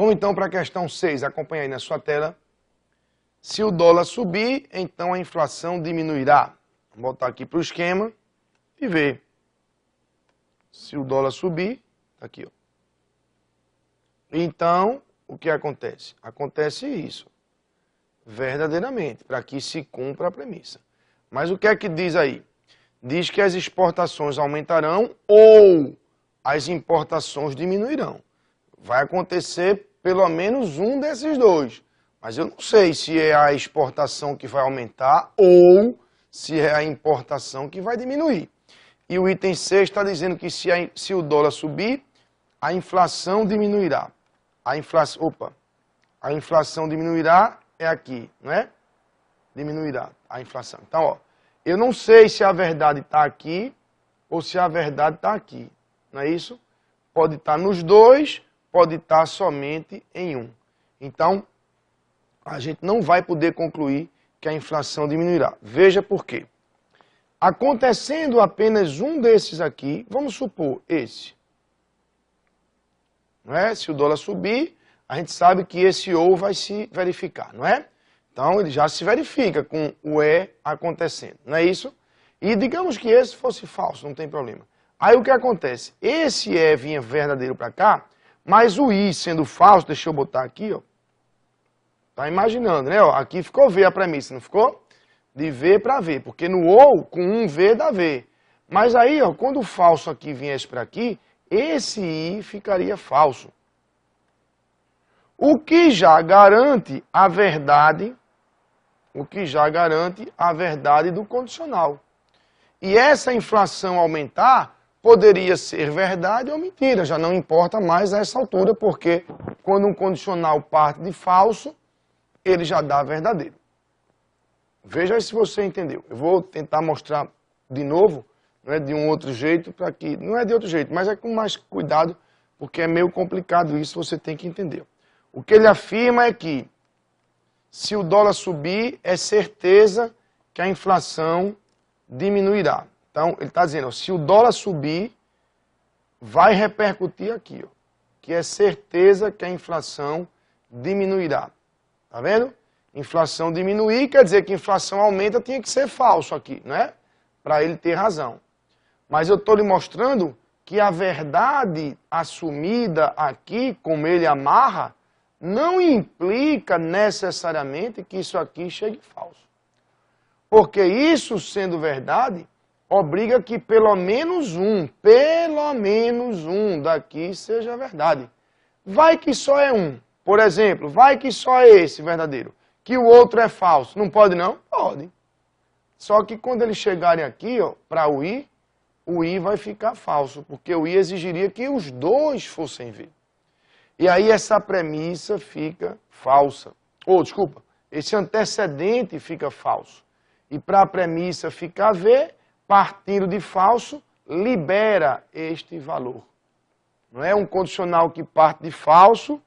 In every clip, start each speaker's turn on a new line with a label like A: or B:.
A: Vamos então para a questão 6, acompanha aí na sua tela. Se o dólar subir, então a inflação diminuirá. Vamos voltar aqui para o esquema e ver. Se o dólar subir, tá aqui, ó. Então, o que acontece? Acontece isso, verdadeiramente, para que se cumpra a premissa. Mas o que é que diz aí? Diz que as exportações aumentarão ou as importações diminuirão. Vai acontecer pelo menos um desses dois. Mas eu não sei se é a exportação que vai aumentar ou se é a importação que vai diminuir. E o item 6 está dizendo que se o dólar subir, a inflação diminuirá. A inflação diminuirá é aqui, não é? Diminuirá a inflação. Então, ó, eu não sei se a verdade está aqui ou se a verdade está aqui. Não é isso? Pode estar nos dois, pode estar somente em um. Então, a gente não vai poder concluir que a inflação diminuirá. Veja por quê. Acontecendo apenas um desses aqui, vamos supor esse. Não é? Se o dólar subir, a gente sabe que esse ou vai se verificar, não é? Então, ele já se verifica com o E acontecendo, não é isso? E digamos que esse fosse falso, não tem problema. Aí o que acontece? Esse E vinha verdadeiro para cá, mas o I sendo falso, deixa eu botar aqui, ó. Tá imaginando, né? Ó, aqui ficou V a premissa, não ficou? De V para V, porque no OU, com um V dá V. Mas aí, ó, quando o falso aqui viesse para aqui, esse I ficaria falso. O que já garante a verdade, do condicional. E essa inflação aumentar poderia ser verdade ou mentira, já não importa mais a essa altura, porque quando um condicional parte de falso, ele já dá verdadeiro. Veja aí se você entendeu. Eu vou tentar mostrar de novo, não é de um outro jeito, para que não é de outro jeito, mas é com mais cuidado, porque é meio complicado isso, você tem que entender. O que ele afirma é que se o dólar subir, é certeza que a inflação diminuirá. Então, ele está dizendo, ó, se o dólar subir, vai repercutir aqui, ó, que é certeza que a inflação diminuirá. Tá vendo? Inflação diminuir quer dizer que inflação aumenta, tinha que ser falso aqui, né? Para ele ter razão. Mas eu estou lhe mostrando que a verdade assumida aqui, como ele amarra, não implica necessariamente que isso aqui chegue falso. Porque isso sendo verdade, obriga que pelo menos um daqui seja verdade. Vai que só é um. Por exemplo, vai que só é esse verdadeiro, que o outro é falso. Não pode não? Pode. Só que quando eles chegarem aqui, ó, para o I vai ficar falso, porque o I exigiria que os dois fossem V. E aí essa premissa fica falsa. Ou, desculpa, esse antecedente fica falso. E para a premissa ficar V, partindo de falso, libera este valor. Não é um condicional que parte de falso,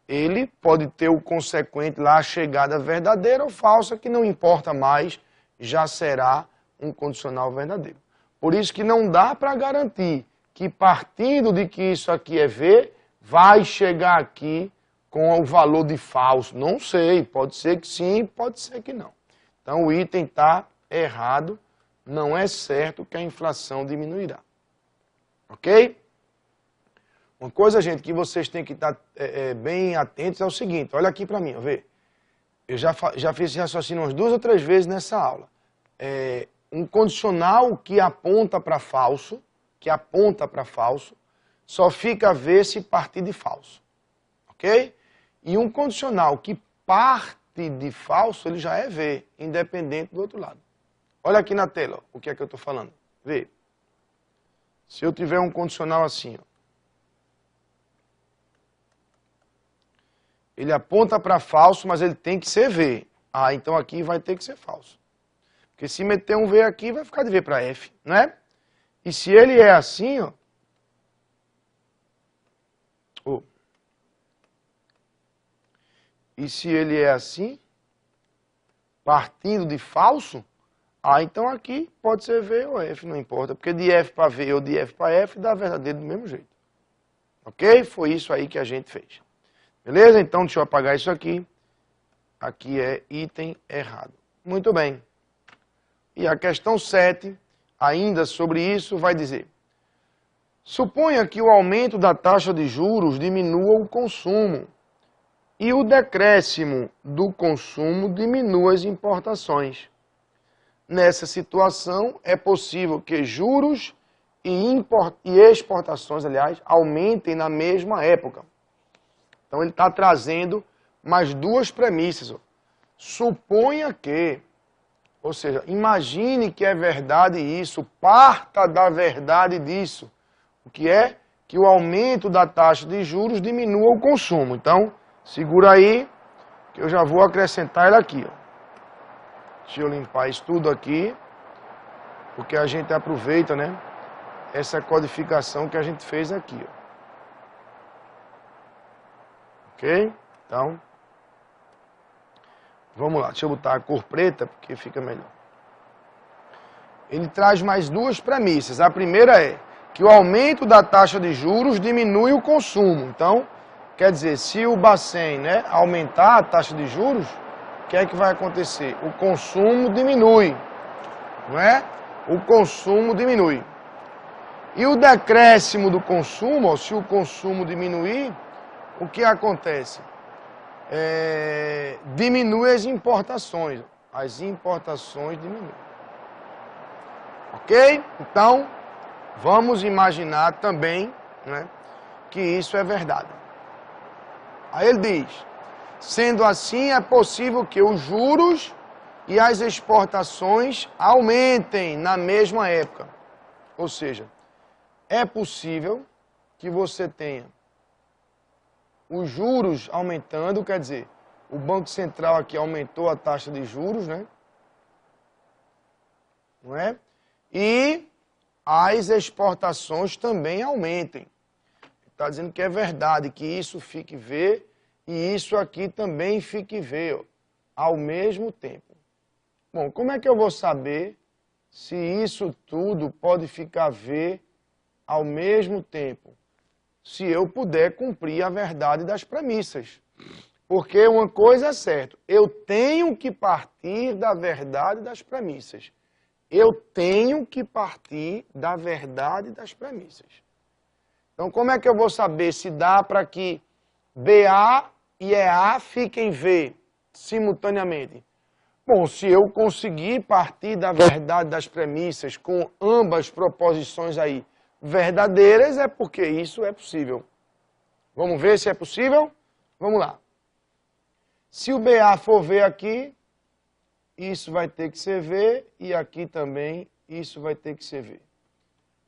A: ele pode ter o consequente lá, a chegada verdadeira ou falsa, que não importa mais, já será um condicional verdadeiro. Por isso que não dá para garantir que partindo de que isso aqui é V, vai chegar aqui com o valor de falso. Não sei, pode ser que sim, pode ser que não. Então o item está errado, não é certo que a inflação diminuirá. Ok? Uma coisa, gente, que vocês têm que estar bem atentos é o seguinte, olha aqui para mim, ó, vê. Eu já fiz esse raciocínio umas 2 ou 3 vezes nessa aula. Um condicional que aponta para falso, só fica a ver se partir de falso. Ok? E um condicional que parte de falso, ele já é V, independente do outro lado. Olha aqui na tela, ó, o que é que eu estou falando. Vê. Se eu tiver um condicional assim, ó, ele aponta para falso, mas ele tem que ser V. Ah, então aqui vai ter que ser falso. Porque se meter um V aqui, vai ficar de V para F, não é? E se ele é assim, ó. E se ele é assim, partindo de falso, ah, então aqui pode ser V ou F, não importa. Porque de F para V ou de F para F dá verdadeiro do mesmo jeito. Ok? Foi isso aí que a gente fez. Beleza? Então, deixa eu apagar isso aqui. Aqui é item errado. Muito bem. E a questão 7, ainda sobre isso, vai dizer: suponha que o aumento da taxa de juros diminua o consumo e o decréscimo do consumo diminua as importações. Nessa situação, é possível que juros e exportações, aliás, aumentem na mesma época. Então, ele está trazendo mais duas premissas. Suponha que, ou seja, imagine que é verdade isso, parta da verdade disso. O que é? Que o aumento da taxa de juros diminua o consumo. Então, segura aí, que eu já vou acrescentar ele aqui. Ó. Deixa eu limpar isso tudo aqui, porque a gente aproveita, né, essa codificação que a gente fez aqui. Ó. Ok? Então, vamos lá. Deixa eu botar a cor preta, porque fica melhor. Ele traz mais duas premissas. A primeira é que o aumento da taxa de juros diminui o consumo. Então, quer dizer, se o Bacen, né, aumentar a taxa de juros, o que é que vai acontecer? O consumo diminui, não é? O consumo diminui. E o decréscimo do consumo, ou se o consumo diminuir, o que acontece? Diminui as importações. As importações diminuem. Ok? Então, vamos imaginar também, né, que isso é verdade. Aí ele diz: sendo assim, é possível que os juros e as exportações aumentem na mesma época. Ou seja, é possível que você tenha os juros aumentando, quer dizer, o Banco Central aqui aumentou a taxa de juros, né? Não é? E as exportações também aumentem. Está dizendo que é verdade, que isso fique V e isso aqui também fique V, ó, ao mesmo tempo. Bom, como é que eu vou saber se isso tudo pode ficar V ao mesmo tempo? Se eu puder cumprir a verdade das premissas. Porque uma coisa é certa, eu tenho que partir da verdade das premissas. Eu tenho que partir da verdade das premissas. Então, como é que eu vou saber se dá para que BA e EA fiquem V simultaneamente? Bom, se eu conseguir partir da verdade das premissas com ambas proposições aí verdadeiras, é porque isso é possível. Vamos ver se é possível? Vamos lá. Se o BA for V aqui, isso vai ter que ser V, e aqui também isso vai ter que ser V.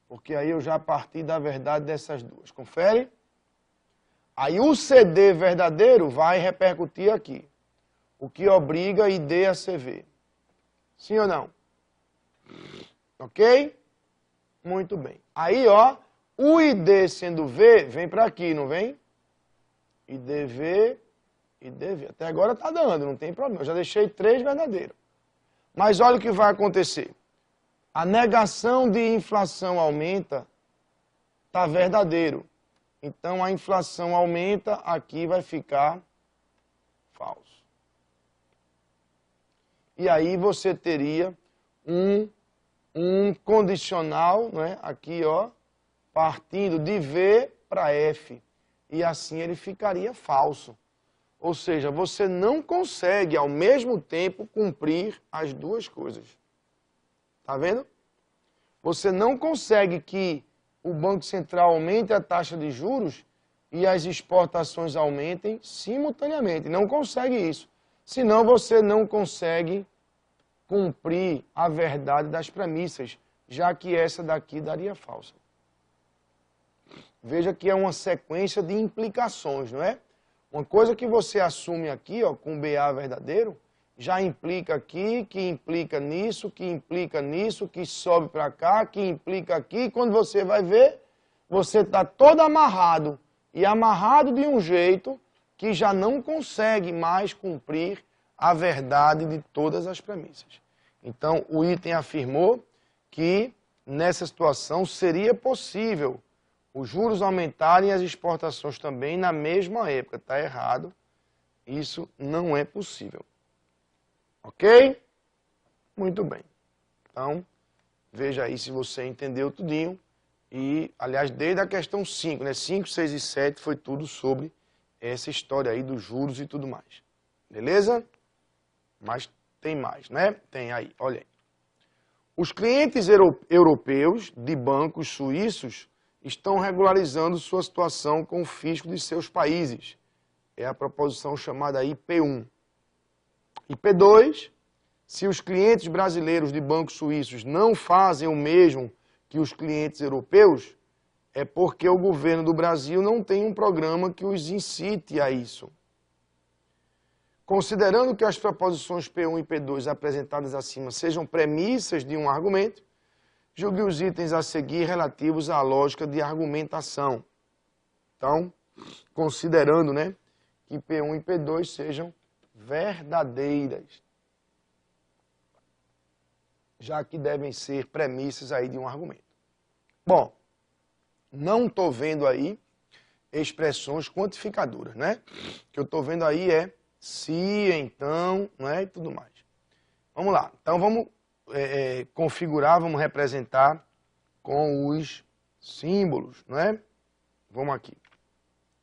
A: Porque aí eu já parti da verdade dessas duas. Confere? Aí o CD verdadeiro vai repercutir aqui. O que obriga ID a ser V. Sim ou não? Ok? Muito bem. Aí, ó, o ID sendo V, vem para aqui, não vem? IDV, IDV. Até agora está dando, não tem problema. Eu já deixei 3 verdadeiros. Mas olha o que vai acontecer. A negação de inflação aumenta, está verdadeiro. Então, a inflação aumenta, aqui vai ficar falso. E aí você teria um condicional, não é? Aqui, ó, partindo de V para F. E assim ele ficaria falso. Ou seja, você não consegue, ao mesmo tempo, cumprir as duas coisas. Está vendo? Você não consegue que o Banco Central aumente a taxa de juros e as exportações aumentem simultaneamente. Não consegue isso. Senão você não consegue cumprir a verdade das premissas, já que essa daqui daria falsa. Veja que é uma sequência de implicações, não é? Uma coisa que você assume aqui, ó, com BA verdadeiro, já implica aqui, que implica nisso, que implica nisso, que sobe para cá, que implica aqui. E quando você vai ver, você está todo amarrado. E amarrado de um jeito que já não consegue mais cumprir a verdade de todas as premissas. Então, o item afirmou que, nessa situação, seria possível os juros aumentarem e as exportações também na mesma época. Está errado. Isso não é possível. Ok? Muito bem. Então, veja aí se você entendeu tudinho. E, aliás, desde a questão 5, né? 5, 6 e 7 foi tudo sobre essa história aí dos juros e tudo mais. Beleza? Mas tem mais, né? Tem aí, olha aí. Os clientes europeus de bancos suíços estão regularizando sua situação com o fisco de seus países. É a proposição chamada IP1. IP2, se os clientes brasileiros de bancos suíços não fazem o mesmo que os clientes europeus, é porque o governo do Brasil não tem um programa que os incite a isso. Considerando que as proposições P1 e P2 apresentadas acima sejam premissas de um argumento, julgue os itens a seguir relativos à lógica de argumentação. Então, considerando, né, que P1 e P2 sejam verdadeiras, já que devem ser premissas aí de um argumento. Bom, não estou vendo aí expressões quantificadoras, né? O que eu estou vendo aí é se, então, né, e tudo mais. Vamos lá. Então, vamos configurar, vamos representar com os símbolos, né? Vamos aqui.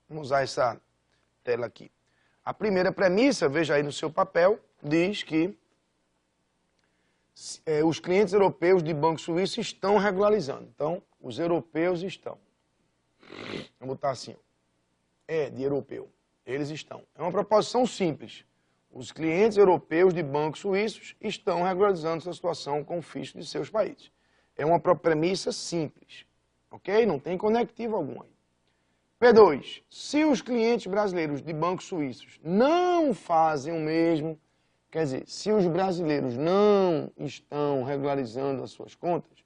A: Vamos usar essa tela aqui. A primeira premissa, veja aí no seu papel, diz que os clientes europeus de banco suíço estão regularizando. Então, os europeus estão. Vou botar assim. De europeu. Eles estão. É uma proposição simples. Os clientes europeus de bancos suíços estão regularizando sua situação com o fisco de seus países. É uma premissa simples. Ok? Não tem conectivo algum aí. P2. Se os clientes brasileiros de bancos suíços não fazem o mesmo, quer dizer, se os brasileiros não estão regularizando as suas contas,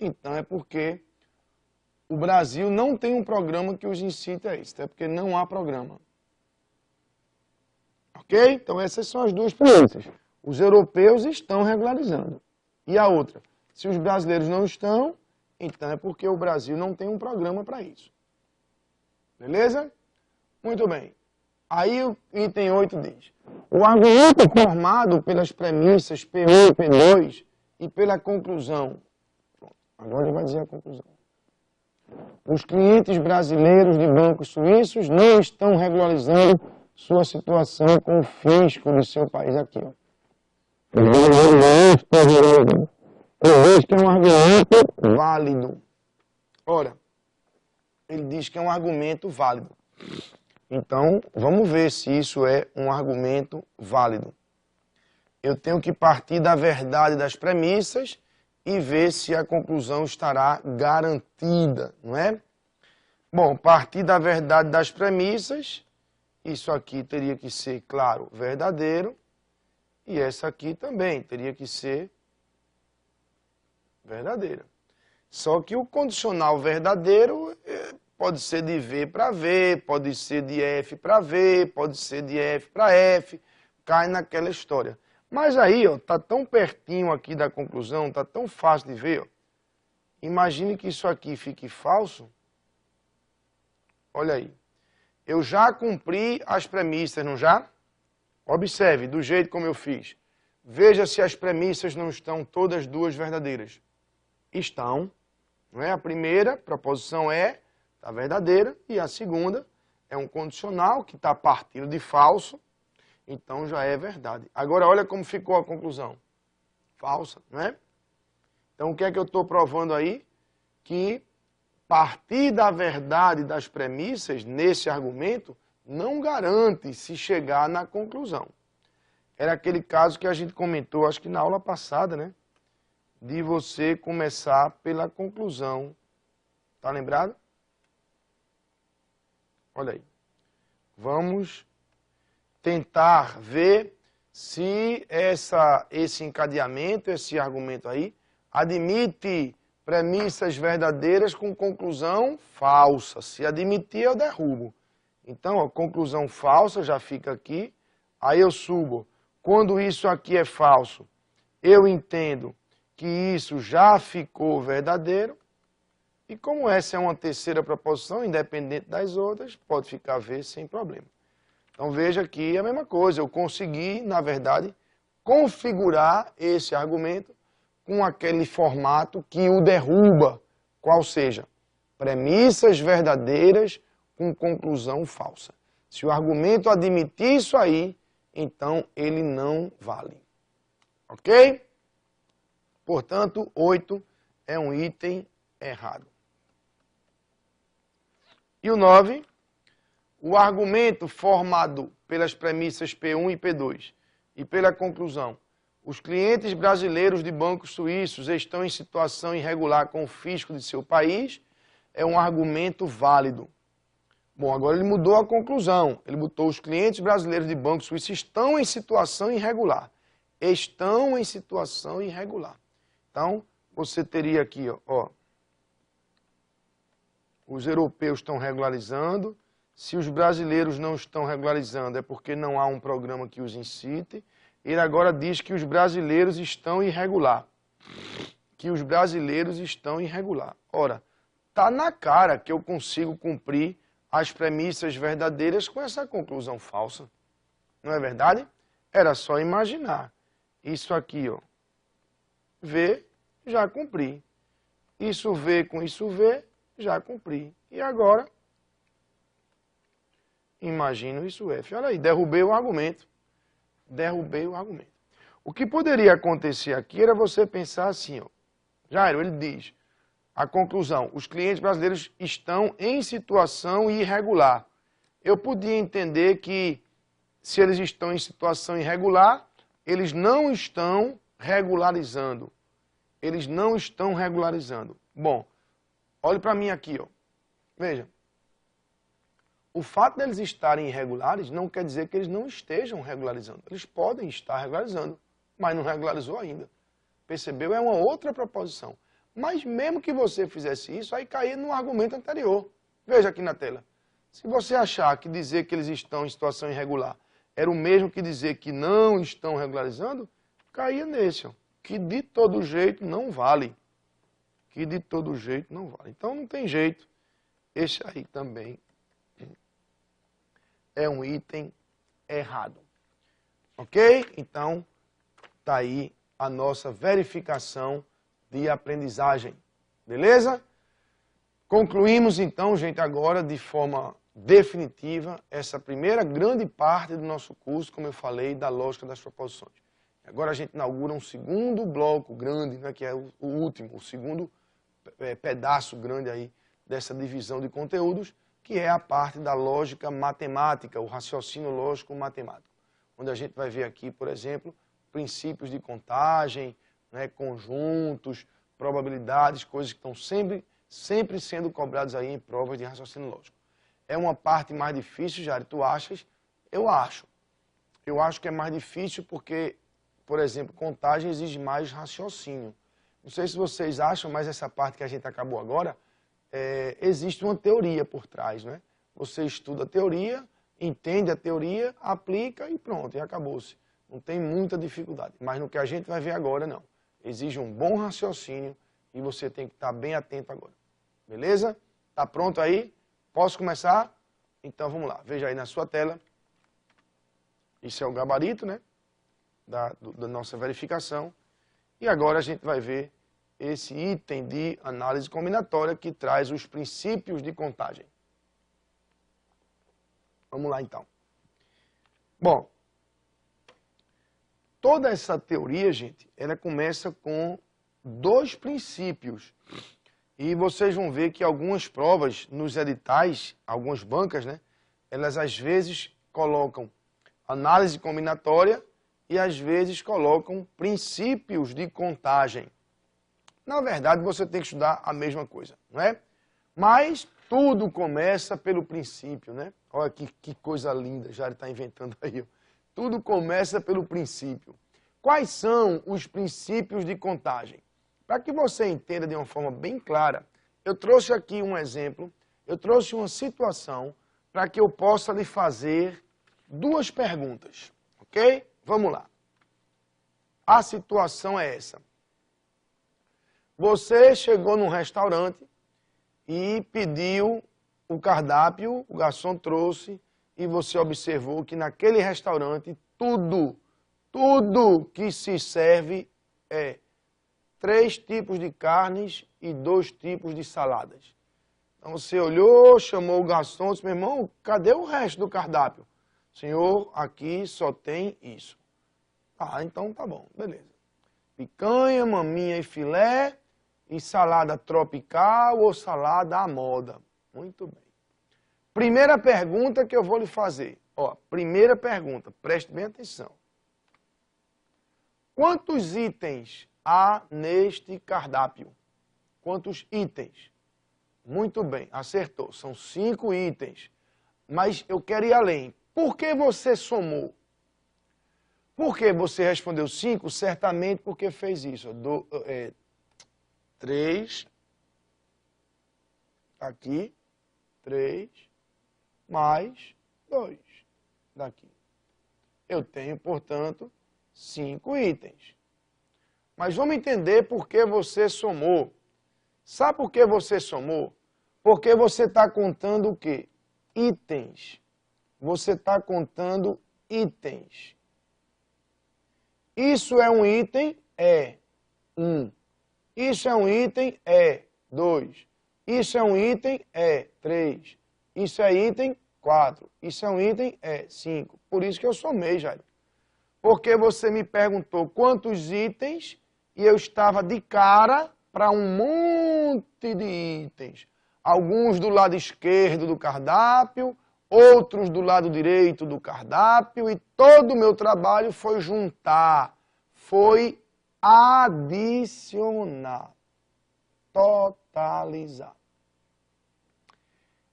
A: então é porque o Brasil não tem um programa que os incite a isso. É porque não há programa. Ok? Então essas são as duas premissas. Os europeus estão regularizando. E a outra, se os brasileiros não estão, então é porque o Brasil não tem um programa para isso. Beleza? Muito bem. Aí o item 8 diz: o argumento formado pelas premissas P1 e P2 e pela conclusão. Pronto, agora ele vai dizer a conclusão. Os clientes brasileiros de bancos suíços não estão regularizando sua situação com o fisco de seu país aqui. Ó. Ele diz que é um argumento válido. Ora, ele diz que é um argumento válido. Então, vamos ver se isso é um argumento válido. Eu tenho que partir da verdade das premissas e ver se a conclusão estará garantida, não é? Bom, partir da verdade das premissas, isso aqui teria que ser, claro, verdadeiro, e essa aqui também teria que ser verdadeira. Só que o condicional verdadeiro pode ser de V para V, pode ser de F para V, pode ser de F para F, cai naquela história. Mas aí, ó, tá tão pertinho aqui da conclusão, tá tão fácil de ver, ó. Imagine que isso aqui fique falso. Olha aí. Eu já cumpri as premissas, não já? Observe, do jeito como eu fiz. Veja se as premissas não estão todas duas verdadeiras. Estão. Não é? A primeira proposição está verdadeira, e a segunda é um condicional que está partindo de falso, então já é verdade. Agora olha como ficou a conclusão. Falsa, não é? Então o que é que eu estou provando aí? Que partir da verdade das premissas nesse argumento não garante se chegar na conclusão. Era aquele caso que a gente comentou, acho que na aula passada, né? De você começar pela conclusão. Tá lembrado? Olha aí. Vamos tentar ver se esse encadeamento, esse argumento aí, admite premissas verdadeiras com conclusão falsa. Se admitir, eu derrubo. Então, a conclusão falsa já fica aqui. Aí eu subo. Quando isso aqui é falso, eu entendo que isso já ficou verdadeiro. E como essa é uma terceira proposição, independente das outras, pode ficar V sem problema. Então veja aqui a mesma coisa, eu consegui, na verdade, configurar esse argumento com aquele formato que o derruba, qual seja, premissas verdadeiras com conclusão falsa. Se o argumento admitir isso aí, então ele não vale. Ok? Portanto, 8 é um item errado. E o 9, o argumento formado pelas premissas P1 e P2 e pela conclusão, os clientes brasileiros de bancos suíços estão em situação irregular com o fisco de seu país, é um argumento válido. Bom, agora ele mudou a conclusão. Ele botou os clientes brasileiros de bancos suíços estão em situação irregular. Estão em situação irregular. Então, você teria aqui, ó, os europeus estão regularizando. Se os brasileiros não estão regularizando, é porque não há um programa que os incite. Ele agora diz que os brasileiros estão irregular. Que os brasileiros estão irregular. Ora, está na cara que eu consigo cumprir as premissas verdadeiras com essa conclusão falsa. Não é verdade? Era só imaginar. Isso aqui, ó, V, já cumpri. Isso V com isso V, já cumpri. E agora, imagino isso F. Olha aí, derrubei o argumento. Derrubei o argumento. O que poderia acontecer aqui era você pensar assim, ó. Jairo, ele diz, a conclusão, os clientes brasileiros estão em situação irregular. Eu podia entender que se eles estão em situação irregular, eles não estão regularizando. Eles não estão regularizando. Bom, olhe para mim aqui, ó. Veja. O fato deles estarem irregulares não quer dizer que eles não estejam regularizando. Eles podem estar regularizando, mas não regularizou ainda. Percebeu? É uma outra proposição. Mas mesmo que você fizesse isso, aí caía no argumento anterior. Veja aqui na tela. Se você achar que dizer que eles estão em situação irregular era o mesmo que dizer que não estão regularizando, caía nesse, ó, que de todo jeito não vale. Que de todo jeito não vale. Então não tem jeito. Esse aí também é um item errado. Ok? Então, está aí a nossa verificação de aprendizagem. Beleza? Concluímos então, gente, agora de forma definitiva essa primeira grande parte do nosso curso, como eu falei, da lógica das proposições. Agora a gente inaugura um segundo bloco grande, né, que é o último, o segundo pedaço grande aí dessa divisão de conteúdos, que é a parte da lógica matemática, o raciocínio lógico matemático, onde a gente vai ver aqui, por exemplo, princípios de contagem, né, conjuntos, probabilidades, coisas que estão sempre sendo cobradas aí em provas de raciocínio lógico. É uma parte mais difícil, Jário, tu achas? Eu acho. Eu acho que é mais difícil porque, por exemplo, contagem exige mais raciocínio. Não sei se vocês acham, mas essa parte que a gente acabou agora, existe uma teoria por trás, né? Você estuda a teoria, entende a teoria, aplica e pronto, e acabou-se. Não tem muita dificuldade. Mas no que a gente vai ver agora, não. Exige um bom raciocínio e você tem que estar bem atento agora. Beleza? Tá pronto aí? Posso começar? Então vamos lá. Veja aí na sua tela. Isso é o gabarito, né? Da nossa verificação. E agora a gente vai ver esse item de análise combinatória que traz os princípios de contagem. Vamos lá então. Bom, toda essa teoria, gente, ela começa com dois princípios. E vocês vão ver que algumas provas nos editais, algumas bancas, né, elas às vezes colocam análise combinatória e às vezes colocam princípios de contagem. Na verdade, você tem que estudar a mesma coisa, não é? Mas tudo começa pelo princípio, né? Olha que coisa linda, já está inventando aí. Ó. Tudo começa pelo princípio. Quais são os princípios de contagem? Para que você entenda de uma forma bem clara, eu trouxe aqui um exemplo, eu trouxe uma situação para que eu possa lhe fazer duas perguntas, ok? Vamos lá. A situação é essa. Você chegou num restaurante e pediu o cardápio, o garçom trouxe e você observou que naquele restaurante tudo que se serve é 3 tipos de carnes e 2 tipos de saladas. Então você olhou, chamou o garçom e disse, meu irmão, cadê o resto do cardápio? Senhor, aqui só tem isso. Ah, então tá bom, beleza. Picanha, maminha e filé, e salada tropical ou salada à moda. Muito bem. Primeira pergunta que eu vou lhe fazer. Ó, primeira pergunta, preste bem atenção. Quantos itens há neste cardápio? Quantos itens? Muito bem, acertou. São 5 itens. Mas eu quero ir além. Por que você somou? Por que você respondeu 5? Certamente porque fez isso. 3, aqui, 3, mais 2, daqui. Eu tenho, portanto, 5 itens. Mas vamos entender por que você somou. Sabe por que você somou? Porque você está contando o quê? Itens. Você está contando itens. Isso é um item? É 1. Isso é um item? É 2. Isso é um item? É 3. Isso é item? 4. Isso é um item? É 5. Por isso que eu somei, Jairo. Porque você me perguntou quantos itens e eu estava de cara para um monte de itens. Alguns do lado esquerdo do cardápio, outros do lado direito do cardápio, e todo o meu trabalho foi juntar, foi adicionar, totalizar.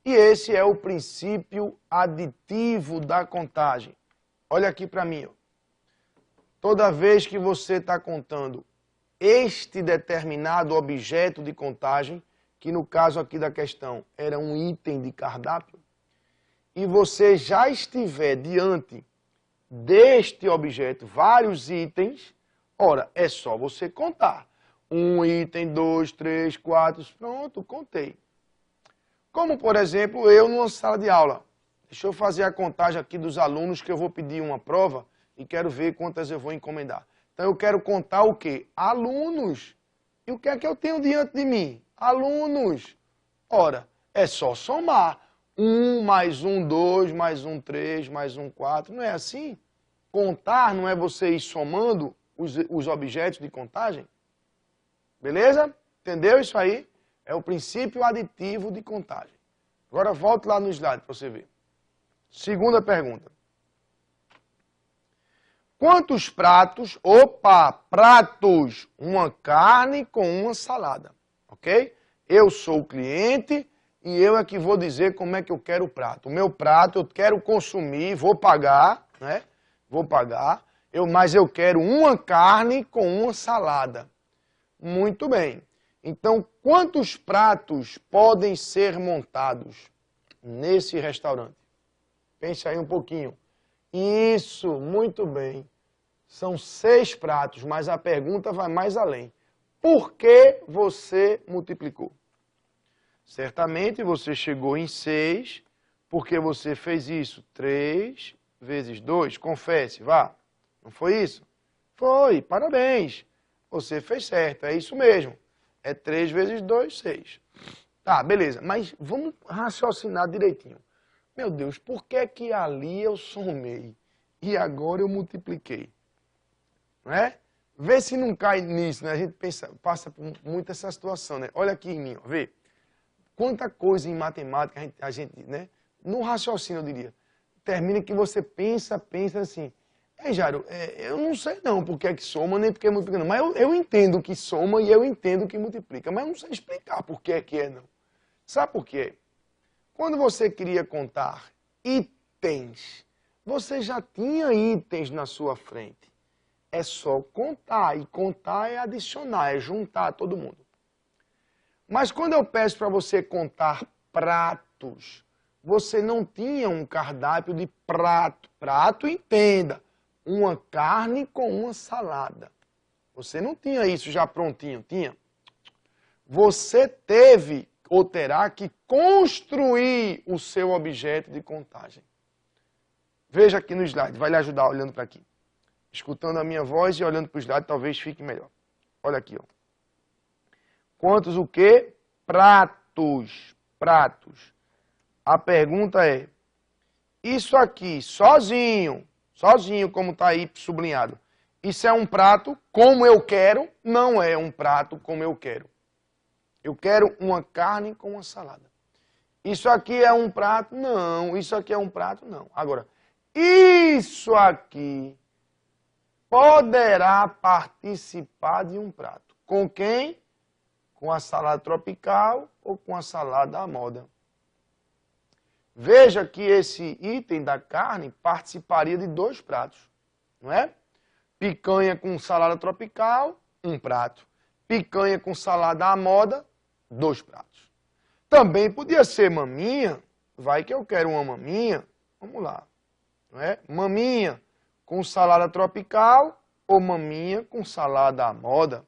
A: E esse é o princípio aditivo da contagem. Olha aqui para mim. Ó. Toda vez que você está contando este determinado objeto de contagem, que no caso aqui da questão era um item de cardápio, e você já estiver diante deste objeto, vários itens, ora, é só você contar. 1 item, 2, 3, 4, pronto, contei. Como, por exemplo, eu numa sala de aula. Deixa eu fazer a contagem aqui dos alunos que eu vou pedir uma prova e quero ver quantas eu vou encomendar. Então eu quero contar o quê? Alunos. E o que é que eu tenho diante de mim? Alunos. Ora, é só somar. 1 mais 1, 2, mais 1, 3, mais 1, 4. Não é assim? Contar não é você ir somando os objetos de contagem? Beleza? Entendeu isso aí? É o princípio aditivo de contagem. Agora volte lá no slide para você ver. Segunda pergunta. Quantos pratos? Opa, pratos. Uma carne com uma salada. Ok? Eu sou o cliente e eu é que vou dizer como é que eu quero o prato. O meu prato eu quero consumir, vou pagar, né? Vou pagar, mas eu quero uma carne com uma salada. Muito bem. Então, quantos pratos podem ser montados nesse restaurante? Pense aí um pouquinho. Isso, muito bem. São 6 pratos, mas a pergunta vai mais além. Por que você multiplicou? Certamente você chegou em 6, porque você fez isso. 3 vezes 2, confesse, vá. Não foi isso? Foi, parabéns. Você fez certo, é isso mesmo. É 3 vezes 2, 6. Tá, beleza, mas vamos raciocinar direitinho. Meu Deus, por que que ali eu somei e agora eu multipliquei? Não é? Vê se não cai nisso, né? A gente passa por muito essa situação, né? Olha aqui em mim, ó, vê. Quanta coisa em matemática a gente, né? No raciocínio, eu diria. Termina que você pensa assim. Jairo, eu não sei não por que é que soma, nem por que multiplica não. Mas eu entendo que soma e eu entendo que multiplica. Mas eu não sei explicar por que é não. Sabe por quê? Quando você queria contar itens, você já tinha itens na sua frente. É só contar. E contar é adicionar, é juntar todo mundo. Mas quando eu peço para você contar pratos, você não tinha um cardápio de prato. Prato, entenda. Uma carne com uma salada. Você não tinha isso já prontinho, tinha? Você teve ou terá que construir o seu objeto de contagem. Veja aqui no slide, vai lhe ajudar olhando para aqui. Escutando a minha voz e olhando para o slide, talvez fique melhor. Olha aqui, ó. Quantos o quê? Pratos. Pratos. A pergunta é, isso aqui, sozinho, como está aí sublinhado, isso é um prato como eu quero? Não é um prato como eu quero. Eu quero uma carne com uma salada. Isso aqui é um prato? Não. Isso aqui é um prato? Não. Agora, isso aqui poderá participar de um prato. Com quem? Com a salada tropical ou com a salada à moda. Veja que esse item da carne participaria de 2 pratos, não é? Picanha com salada tropical, 1 prato. Picanha com salada à moda, 2 pratos. Também podia ser maminha, vai que eu quero uma maminha, vamos lá, não é? Maminha com salada tropical ou maminha com salada à moda.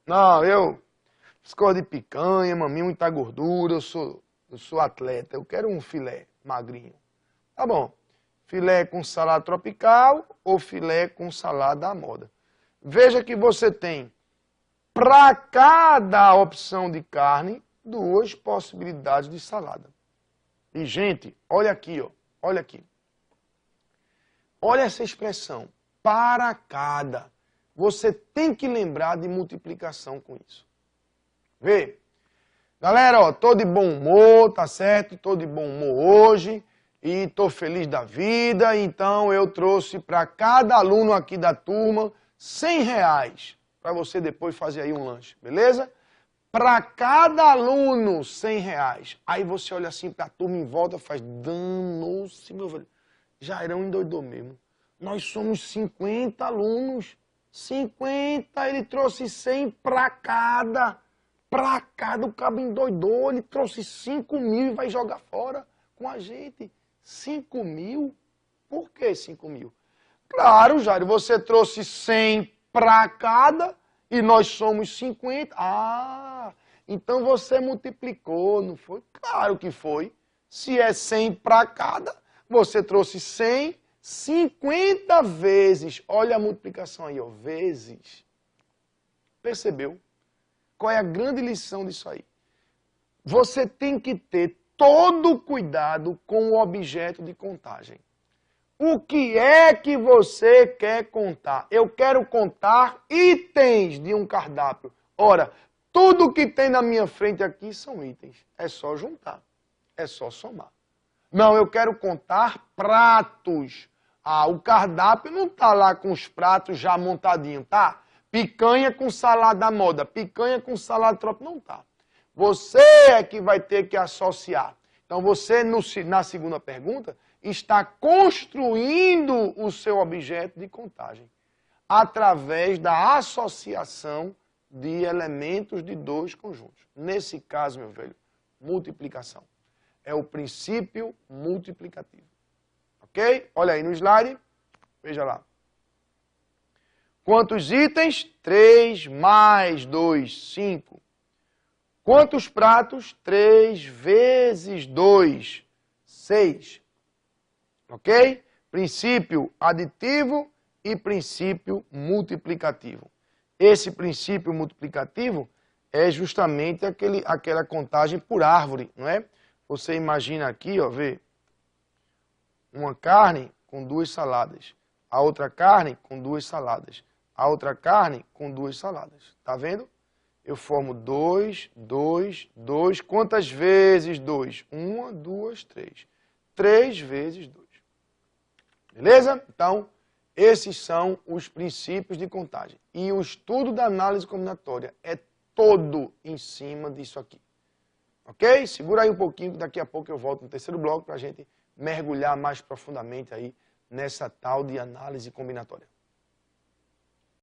A: Não, eu escolho de picanha, maminha, muita gordura, eu sou atleta, eu quero um filé magrinho. Tá bom, filé com salada tropical ou filé com salada à moda. Veja que você tem, para cada opção de carne, 2 possibilidades de salada. E, gente, olha aqui, ó, olha aqui. Olha essa expressão, para cada. Você tem que lembrar de multiplicação com isso. Vê? Galera, ó, tô de bom humor, tá certo? Tô de bom humor hoje e tô feliz da vida, então eu trouxe para cada aluno aqui da turma R$100 para você depois fazer aí um lanche, beleza? Para cada aluno R$100. Aí você olha assim para a turma em volta e faz, danou-se, meu velho. Jairão endoidou mesmo. Nós somos 50 alunos. 50, ele trouxe 100 para cada. Para cada, o cabo endoidou, ele trouxe 5 mil e vai jogar fora com a gente. 5 mil? Por que 5 mil? Claro, Jair, você trouxe 100 para cada e nós somos 50. Ah, então você multiplicou, não foi? Claro que foi. Se é 100 para cada, você trouxe 100, 50 vezes. Olha a multiplicação aí, ó, vezes. Percebeu? Qual é a grande lição disso aí? Você tem que ter todo o cuidado com o objeto de contagem. O que é que você quer contar? Eu quero contar itens de um cardápio. Ora, tudo que tem na minha frente aqui são itens. É só juntar. É só somar. Não, eu quero contar pratos. Ah, o cardápio não está lá com os pratos já montadinhos, tá? Picanha com salada à moda, picanha com salada tropical, não tá. Você é que vai ter que associar. Então você, na segunda pergunta, está construindo o seu objeto de contagem através da associação de elementos de 2 conjuntos. Nesse caso, meu velho, multiplicação. É o princípio multiplicativo. Ok? Olha aí no slide, veja lá. Quantos itens? 3 mais 2, 5. Quantos pratos? 3 vezes 2, 6. Ok? Princípio aditivo e princípio multiplicativo. Esse princípio multiplicativo é justamente aquela contagem por árvore, não é? Você imagina aqui, ó, vê, uma carne com 2 saladas, a outra carne com 2 saladas, a outra carne com 2 saladas. Tá vendo? Eu formo 2, 2, 2. Quantas vezes 2? 1, 2, 3. 3 vezes 2. Beleza? Então, esses são os princípios de contagem. E o estudo da análise combinatória é todo em cima disso aqui. Ok? Segura aí um pouquinho, que daqui a pouco eu volto no terceiro bloco para a gente mergulhar mais profundamente aí nessa tal de análise combinatória.